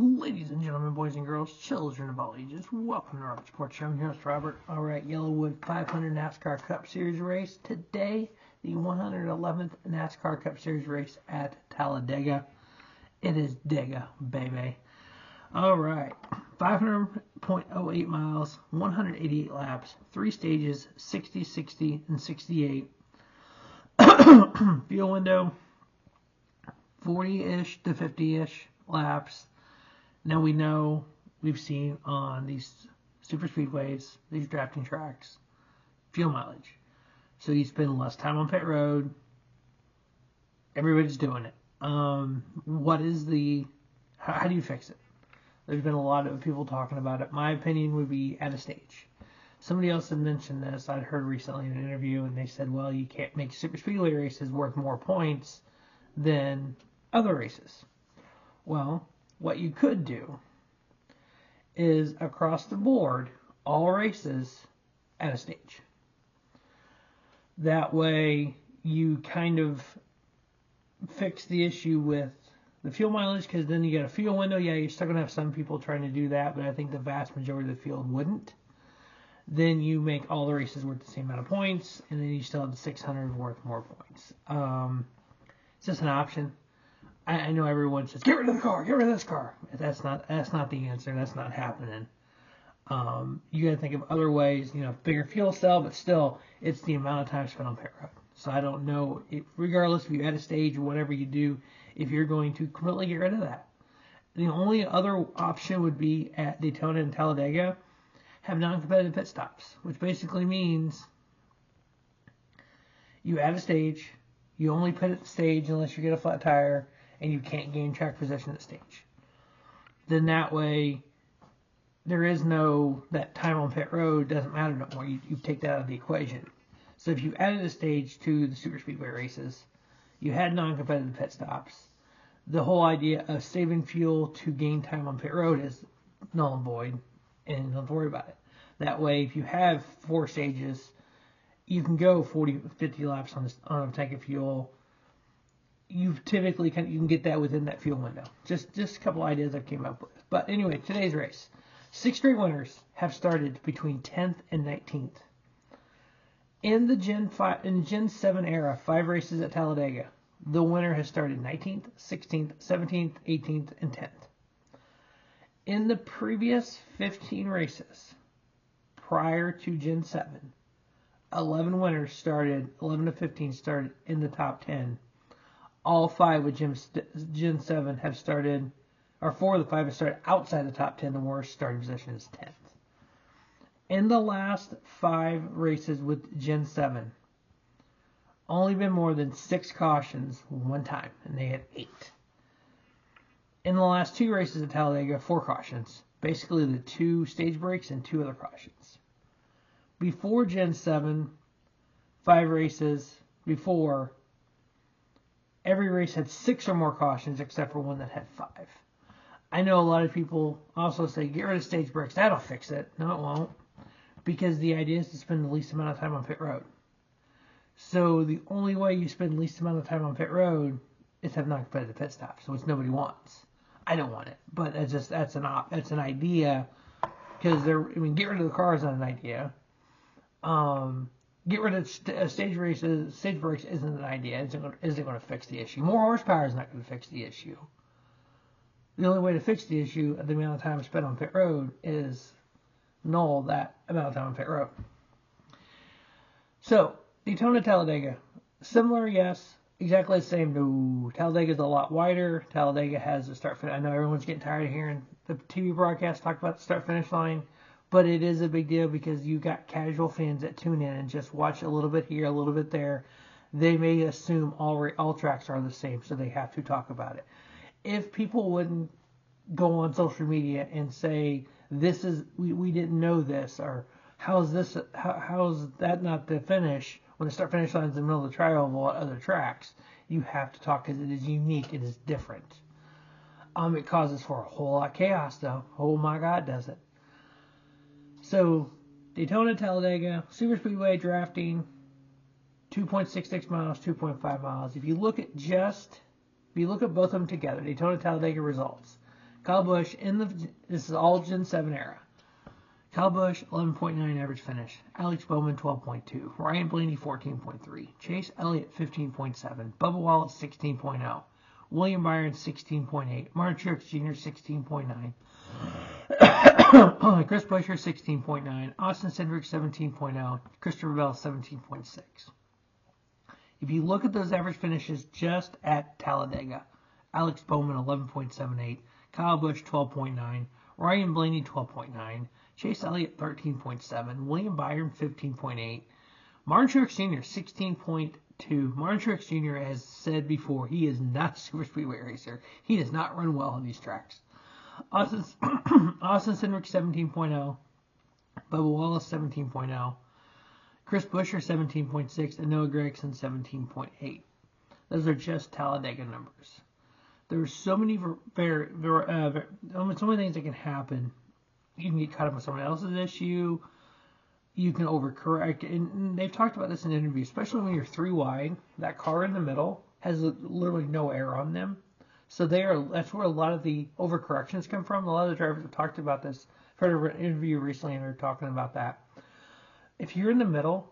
Ladies and gentlemen, boys and girls, children of all ages, welcome to our sports show. I'm your host, Robert. All right, YellaWood 500 NASCAR Cup Series race. Today, the 111th NASCAR Cup Series race at Talladega. It is Dega, baby. All right, 500.08 miles, 188 laps, 3 stages, 60, 60, and 68. Fuel window, 40-ish to 50-ish laps. Now we've seen on these super speedways, these drafting tracks, fuel mileage. So you spend less time on pit road. Everybody's doing it. How do you fix it? There's been a lot of people talking about it. My opinion would be at a stage. Somebody else had mentioned this. I'd heard recently in an interview, and they said, well, you can't make super speedway races worth more points than other races. Well, what you could do is across the board, all races at a stage. That way you kind of fix the issue with the fuel mileage, because then you got a fuel window. Yeah, you're still going to have some people trying to do that, but I think the vast majority of the field wouldn't. Then you make all the races worth the same amount of points, and then you still have the 600 worth more points. It's just an option. I know everyone says, get rid of the car, get rid of this car. That's not the answer. That's not happening. You got to think of other ways, bigger fuel cell, but still, it's the amount of time spent on pit road. So I don't know, regardless if you're at a stage or whatever you do, if you're going to completely get rid of that. The only other option would be at Daytona and Talladega, have non-competitive pit stops, which basically means you add a stage, you only pit at the stage unless you get a flat tire, and you can't gain track position at stage. Then that way, there is that time on pit road doesn't matter no more. You take that out of the equation. So if you added a stage to the super speedway races, you had non-competitive pit stops, the whole idea of saving fuel to gain time on pit road is null and void, and don't worry about it. That way, if you have 4 stages, you can go 40, 50 laps on a tank of fuel. You can get that within that fuel window. Just a couple ideas I came up with. But anyway, today's race. 6 straight winners have started between 10th and 19th. In the Gen 7 era, 5 races at Talladega, the winner has started 19th, 16th, 17th, 18th, and 10th. In the previous 15 races prior to Gen 7, 11 to 15 started in the top 10. All 5 with Gen 7 have started, or 4 of the 5 have started outside the top 10. The worst starting position is 10th. In the last 5 races with Gen 7, only been more than 6 cautions one time, and they had 8. In the last 2 races at Talladega, 4 cautions. Basically the 2 stage breaks and 2 other cautions. Before Gen 7, 5 races before, every race had 6 or more cautions except for one that had 5. I know a lot of people also say, get rid of stage breaks. That'll fix it. No, it won't. Because the idea is to spend the least amount of time on pit road. So the only way you spend the least amount of time on pit road is to have non-competitive pit stops, which nobody wants. I don't want it, but that's an idea. Because get rid of the car is not an idea. Get rid of stage races, stage breaks isn't an idea. Isn't going to fix the issue. More horsepower is not going to fix the issue. The only way to fix the issue of the amount of time spent on pit road is null that amount of time on pit road. So, Daytona, Talladega. Similar, yes. Exactly the same. No. Talladega is a lot wider. Talladega has a start-finish. I know everyone's getting tired of hearing the TV broadcast talk about the start-finish line. But it is a big deal because you got casual fans that tune in and just watch a little bit here, a little bit there. They may assume all tracks are the same, so they have to talk about it. If people wouldn't go on social media and say, we didn't know this, or how's that not the finish, when the start-finish line is in the middle of the tri-oval at other tracks, you have to talk because it is unique, it is different. It causes for a whole lot of chaos, though. Oh my God, does it. So, Daytona, Talladega, super speedway drafting, 2.66 miles, 2.5 miles. If you look at both of them together, Daytona, Talladega results, Kyle Busch, this is all Gen 7 era. Kyle Busch, 11.9 average finish. Alex Bowman, 12.2. Ryan Blaney, 14.3. Chase Elliott, 15.7. Bubba Wallace, 16.0. William Byron, 16.8. Martin Truex Jr., 16.9. Chris Buescher, 16.9. Austin Cindric, 17.0. Christopher Bell, 17.6. If you look at those average finishes just at Talladega, Alex Bowman, 11.78. Kyle Busch, 12.9. Ryan Blaney, 12.9. Chase Elliott, 13.7. William Byron, 15.8. Martin Truex Jr., 16.2. Martin Truex Jr. has said before, he is not a super speedway racer. He does not run well on these tracks. Austin Cindric, 17.0. Bubba Wallace, 17.0. Chris Buescher, 17.6. And Noah Gragson, 17.8. Those are just Talladega numbers. There's so many things that can happen. You can get caught up with someone else's issue. You can overcorrect. And they've talked about this in interviews, especially when you're 3 wide. That car in the middle has literally no air on them. So that's where a lot of the overcorrections come from. A lot of the drivers have talked about this. I've heard an interview recently and they're talking about that. If you're in the middle,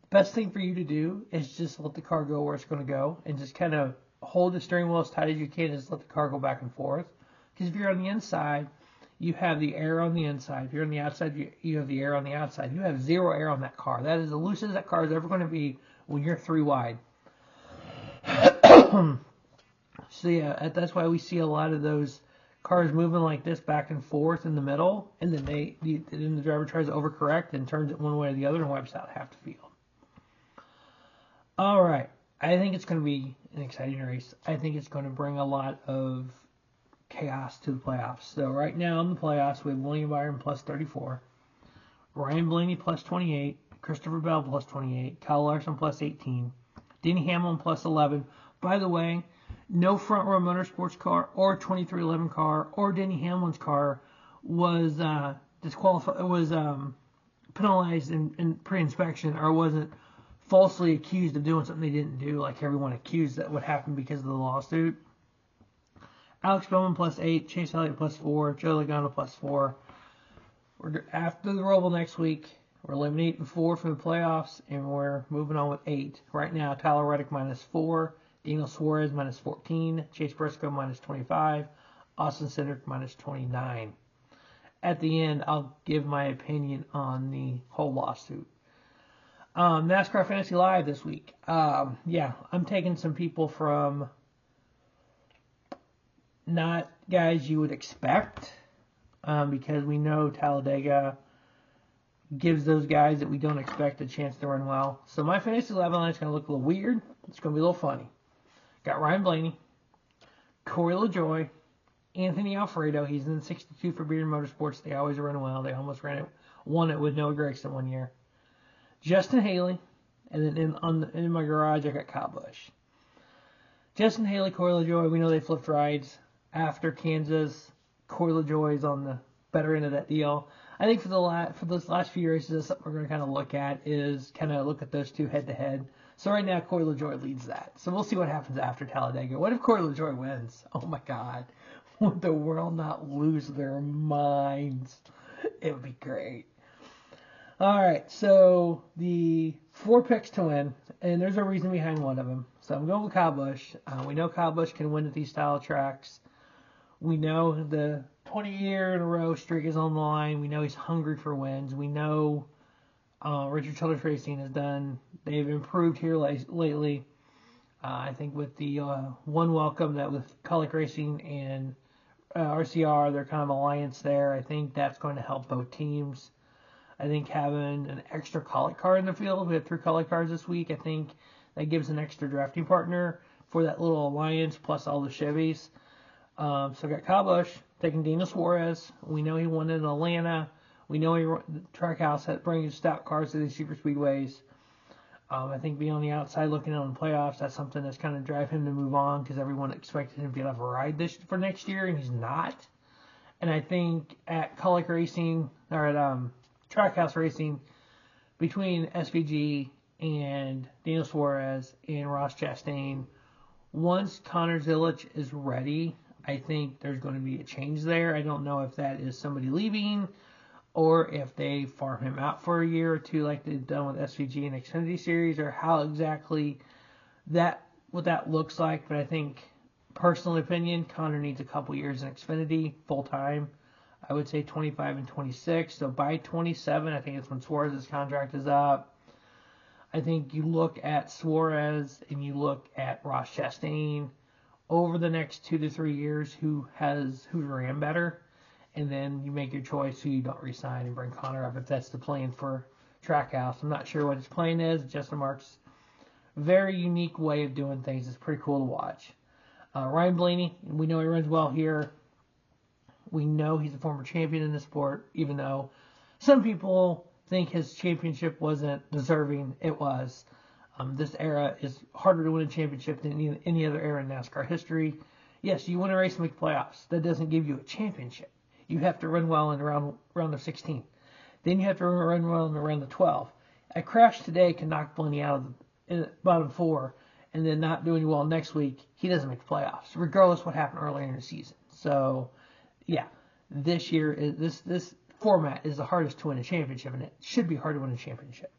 best thing for you to do is just let the car go where it's going to go and just kind of hold the steering wheel as tight as you can and just let the car go back and forth. Because if you're on the inside, you have the air on the inside. If you're on the outside, you have the air on the outside. You have zero air on that car. That is as loose as that car is ever going to be when you're 3 wide. So yeah, that's why we see a lot of those cars moving like this back and forth in the middle, and then the driver tries to overcorrect and turns it one way or the other and wipes out half the field. All right, I think it's going to be an exciting race. I think it's going to bring a lot of chaos to the playoffs. So right now in the playoffs, we have William Byron plus 34, Ryan Blaney plus 28, Christopher Bell plus 28, Kyle Larson plus 18, Denny Hamlin plus 11. By the way, no front row motorsports car or 2311 car or Denny Hamlin's car was disqualified. Was penalized in pre-inspection or wasn't falsely accused of doing something they didn't do, like everyone accused that would happen because of the lawsuit. Alex Bowman plus 8, Chase Elliott plus 4, Joe Logano plus 4. After the Roval next week, we're eliminating 4 for the playoffs, and we're moving on with 8. Right now, Tyler Reddick minus 4, Daniel Suarez minus 14, Chase Briscoe minus 25, Austin Cindric minus 29. At the end, I'll give my opinion on the whole lawsuit. NASCAR Fantasy Live this week. I'm taking some people from not guys you would expect, because we know Talladega gives those guys that we don't expect a chance to run well. So my Fantasy Live line is going to look a little weird. It's going to be a little funny. Got Ryan Blaney, Corey LaJoie, Anthony Alfredo. He's in 62 for Beard Motorsports. They always run well. They almost won it with Noah Gragson one year. Justin Haley, and then in my garage I got Kyle Busch. Justin Haley, Corey LaJoie. We know they flipped rides after Kansas. Corey LaJoie is on the better end of that deal. I think for those last few races, that's something we're going to kind of look at those two head to head. So right now, Corey LaJoie leads that. So we'll see what happens after Talladega. What if Corey LaJoie wins? Oh my God. Would the world not lose their minds? It would be great. All right, so the 4 picks to win, and there's a reason behind one of them. So I'm going with Kyle Busch. We know Kyle Busch can win at these style tracks. We know the 20-year-in-a-row streak is on the line. We know he's hungry for wins. We know Richard Childress Racing they've improved here lately. I think with the one welcome that with Colic Racing and RCR, they're kind of alliance there. I think that's going to help both teams. I think having an extra Colic car in the field, we had 3 Colic cars this week, I think that gives an extra drafting partner for that little alliance plus all the Chevys. So I got Kyle Busch taking Daniel Suarez. We know he won in Atlanta. We know the Trackhouse that brings stout cars to these super speedways. I think being on the outside looking on the playoffs, that's something that's kind of drive him to move on because everyone expected him to have a ride for next year, and he's not. And I think at Colic Racing, or at Trackhouse Racing, between SVG and Daniel Suarez and Ross Chastain, once Connor Zilisch is ready, I think there's going to be a change there. I don't know if that is somebody leaving or if they farm him out for a year or two like they've done with SVG and Xfinity Series, or how exactly what that looks like. But I think, personal opinion, Connor needs a couple years in Xfinity full time. I would say 25 and 26. So by 27, I think it's when Suarez's contract is up. I think you look at Suarez and you look at Ross Chastain over the next 2 to 3 years, who ran better, and then you make your choice who you don't resign and bring Connor up if that's the plan for Trackhouse. I'm not sure what his plan is. Justin Marks' very unique way of doing things is pretty cool to watch. Ryan Blaney, we know he runs well here. We know he's a former champion in the sport, even though some people think his championship wasn't deserving. It was. This era is harder to win a championship than any other era in NASCAR history. Yes, you win a race and make playoffs. That doesn't give you a championship. You have to run well in round of 16. Then you have to run well in round of 12. A crash today can knock Blaney out of the bottom 4, and then not doing well next week, he doesn't make the playoffs, regardless of what happened earlier in the season. So, yeah, this year, this format is the hardest to win a championship, and it should be hard to win a championship.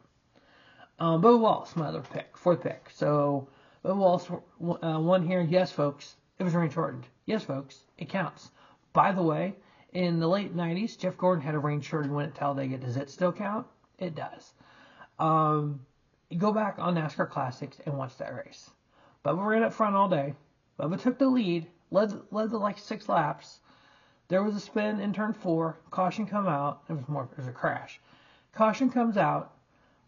Bubba Wallace, my other pick, 4th pick. So, Bubba Wallace won here. Yes, folks, it was rain shortened. Yes, folks, it counts. By the way, in the late 90s, Jeff Gordon had a rain shortened win at Talladega. Does it still count? It does. You go back on NASCAR Classics and watch that race. Bubba ran up front all day. Bubba took the lead, led the like 6 laps. There was a spin in turn 4. Caution come out. It was a crash. Caution comes out.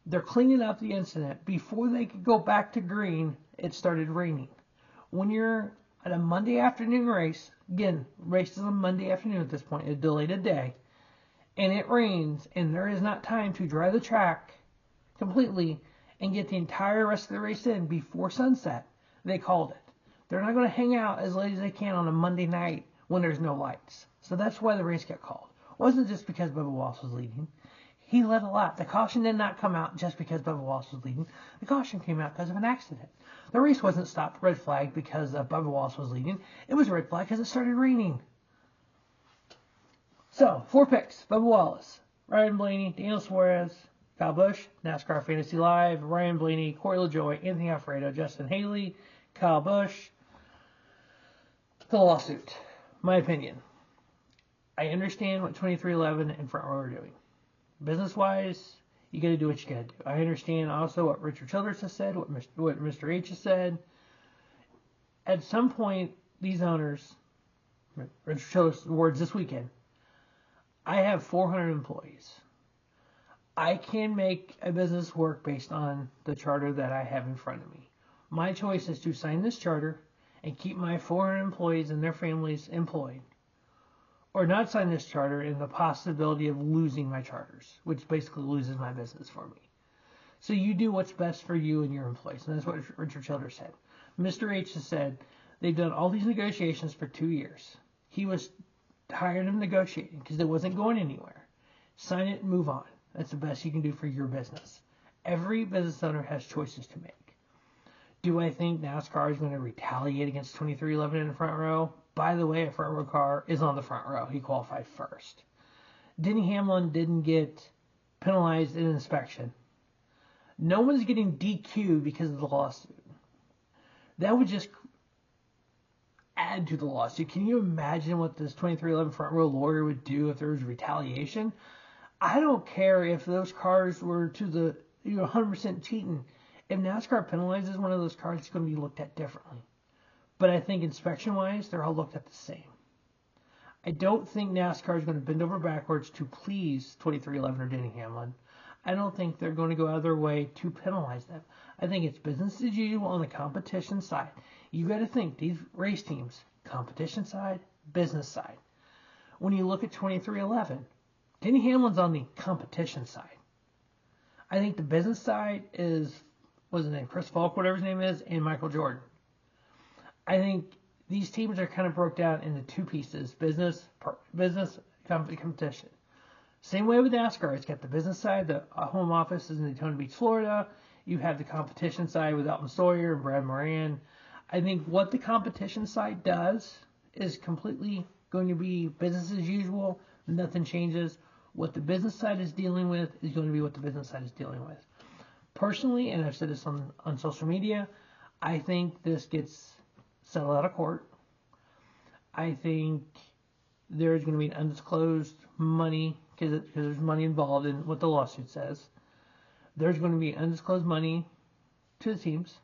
They're cleaning up the incident. Before they could go back to green, it started raining. When you're at a Monday afternoon race, again, race is on Monday afternoon at this point, a delayed a day, and it rains, and there is not time to dry the track completely and get the entire rest of the race in before sunset, they called it. They're not going to hang out as late as they can on a Monday night when there's no lights. So that's why the race got called. It wasn't just because Bubba Wallace was leading. He led a lot. The caution did not come out just because Bubba Wallace was leading. The caution came out because of an accident. The race wasn't stopped red flag because Bubba Wallace was leading. It was red flag because it started raining. So, 4 picks. Bubba Wallace, Ryan Blaney, Daniel Suarez, Kyle Busch, NASCAR Fantasy Live, Ryan Blaney, Corey LaJoie, Anthony Alfredo, Justin Haley, Kyle Busch. The lawsuit. My opinion. I understand what 2311 and Front Row are doing. Business-wise, you got to do what you got to do. I understand also what Richard Childress has said, what Mr. H has said. At some point, these owners, Richard Childress' words this weekend, I have 400 employees. I can make a business work based on the charter that I have in front of me. My choice is to sign this charter and keep my 400 employees and their families employed, or not sign this charter and the possibility of losing my charters, which basically loses my business for me. So you do what's best for you and your employees, and that's what Richard Childress said. Mr. H has said they've done all these negotiations for 2 years. He was tired of negotiating because it wasn't going anywhere. Sign it and move on. That's the best you can do for your business. Every business owner has choices to make. Do I think NASCAR is going to retaliate against 2311 in the front row? By the way, a front row car is on the front row. He qualified first. Denny Hamlin didn't get penalized in inspection. No one's getting DQ'd because of the lawsuit. That would just add to the lawsuit. Can you imagine what this 2311 front row lawyer would do if there was retaliation? I don't care if those cars were to the 100% cheating. If NASCAR penalizes one of those cars, it's going to be looked at differently. But I think inspection-wise, they're all looked at the same. I don't think NASCAR is going to bend over backwards to please 2311 or Denny Hamlin. I don't think they're going to go out of their way to penalize them. I think it's business as usual on the competition side. You got to think, these race teams, competition side, business side. When you look at 2311, Denny Hamlin's on the competition side. I think the business side is, what's his name, Chris Falk, whatever his name is, and Michael Jordan. I think these teams are kind of broke down into 2 pieces, business, competition. Same way with NASCAR. It's got the business side, the home office is in Daytona Beach, Florida. You have the competition side with Elton Sawyer and Brad Moran. I think what the competition side does is completely going to be business as usual. Nothing changes. What the business side is dealing with is going to be what the business side is dealing with. Personally, and I've said this on social media, I think this gets settled out of court. I think there's going to be an undisclosed money, because there's money involved in what the lawsuit says. There's going to be undisclosed money to the teams.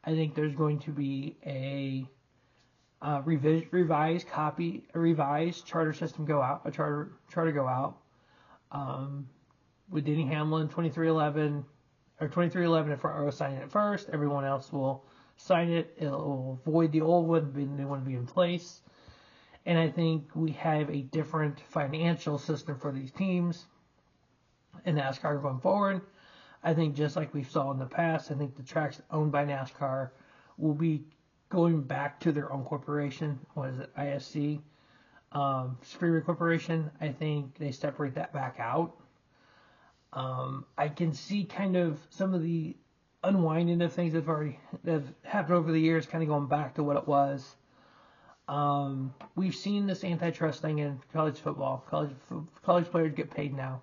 I think there's going to be a revised charter system go out, a charter go out, with Denny Hamlin 2311 if we're signing it first. Everyone else will sign it. It will void the old one, the new one will be in place. And I think we have a different financial system for these teams in NASCAR going forward. I think just like we saw in the past, I think the tracks owned by NASCAR will be going back to their own corporation. What is it? ISC, Superior Corporation. I think they separate that back out. I can see kind of some of the unwinding of things that have happened over the years, kind of going back to what it was. We've seen this antitrust thing in college football. College players get paid now.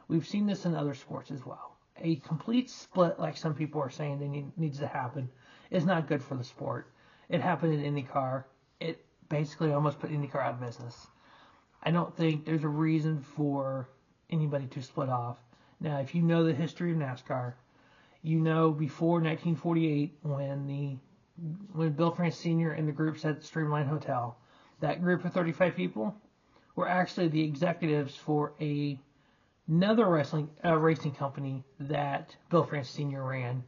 We've seen this in other sports as well. A complete split, like some people are saying needs to happen, is not good for the sport. It happened in IndyCar. It basically almost put IndyCar out of business. I don't think there's a reason for anybody to split off. Now, if you know the history of NASCAR, you know before 1948 when Bill France Sr. and the group said Streamline Hotel, that group of 35 people were actually the executives for another racing company that Bill France Sr. ran,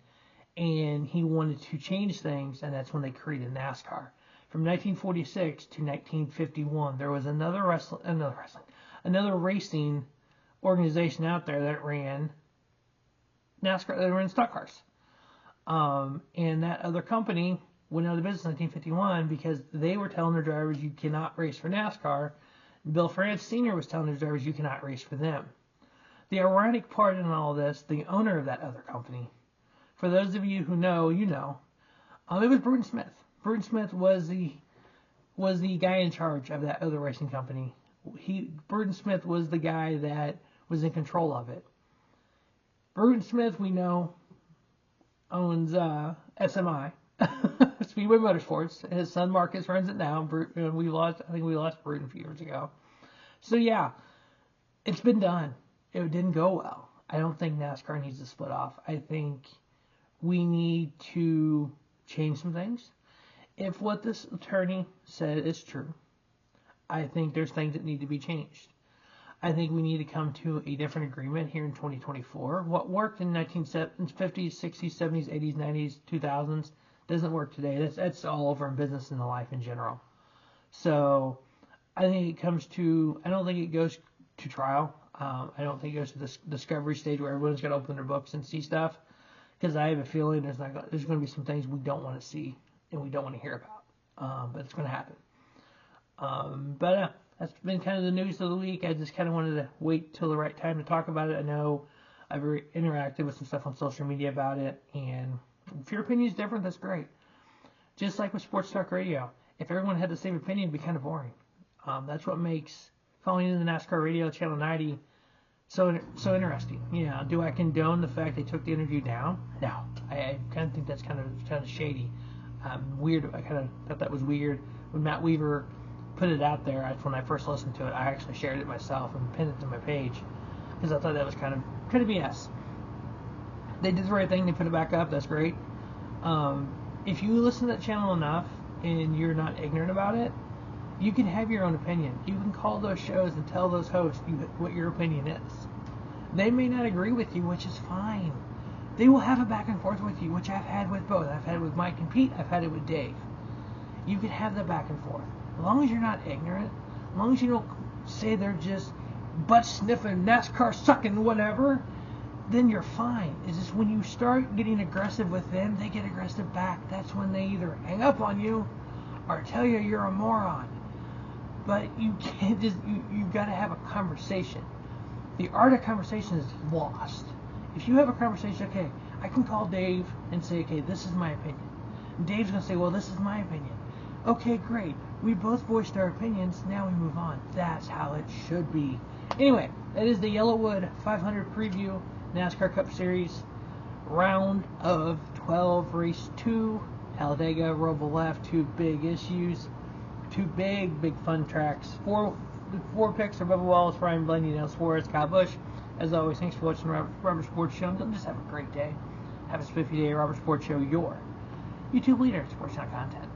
and he wanted to change things, and that's when they created NASCAR. From 1946 to 1951, there was another racing organization out there that ran NASCAR, that ran stock cars. And that other company went out of business in 1951 because they were telling their drivers, you cannot race for NASCAR. Bill France Sr. was telling his drivers, you cannot race for them. The ironic part in all this, the owner of that other company, for those of you who know, you know, it was Bruton Smith. Bruton Smith was the guy in charge of that other racing company. Bruton Smith was the guy that was in control of it. Bruton Smith, we know, owns SMI, Speedway Motorsports. His son Marcus runs it now. I think we lost Bruton a few years ago. So yeah, it's been done. It didn't go well. I don't think NASCAR needs to split off. I think we need to change some things. If what this attorney said is true, I think there's things that need to be changed. I think we need to come to a different agreement here in 2024. What worked in 1950s, 60s, 70s, 80s, 90s, 2000s doesn't work today. That's all over in business and the life in general. So I think it comes to, I don't think it goes to trial. I don't think it goes to the discovery stage where everyone's got to open their books and see stuff, because I have a feeling there's going to be some things we don't want to see and we don't want to hear about. But it's going to happen. That's been kind of the news of the week. I just kind of wanted to wait till the right time to talk about it. I know I've interacted with some stuff on social media about it, and if your opinion is different, that's great. Just like with Sports Talk Radio, if everyone had the same opinion, it'd be kind of boring. That's what makes calling in the NASCAR Radio Channel 90 so interesting. Yeah, do I condone the fact they took the interview down? No, I kind of think that's kind of shady. Weird. I kind of thought that was weird when Matt Weaver put it out there. When I first listened to it, I actually shared it myself and pinned it to my page because I thought that was kind of BS. They did the right thing. They put it back up. That's great. If you listen to that channel enough and you're not ignorant about it, you can have your own opinion. You can call those shows and tell those hosts what your opinion is. They may not agree with you, which is fine. They will have a back and forth with you, which I've had with both. I've had it with Mike and Pete. I've had it with Dave. You can have the back and forth. As long as you're not ignorant, as long as you don't say they're just butt-sniffing, NASCAR sucking, whatever, then you're fine. It's just when you start getting aggressive with them, they get aggressive back. That's when they either hang up on you or tell you you're a moron. But you can't just, you've got to have a conversation. The art of conversation is lost. If you have a conversation, okay, I can call Dave and say, okay, this is my opinion. And Dave's going to say, well, this is my opinion. Okay, great. We both voiced our opinions. Now we move on. That's how it should be. Anyway, that is the YellaWood 500 preview, NASCAR Cup Series, round of 12, race 2, Talladega, Roval left, 2 big issues, 2 big fun tracks. Four picks are Bubba Wallace, Ryan Blaney, Daniel Suarez, Kyle Busch. As always, thanks for watching Robert Sports Show. Don't just have a great day. Have a spiffy day. Robert Sports Show, your YouTube leader in sports content.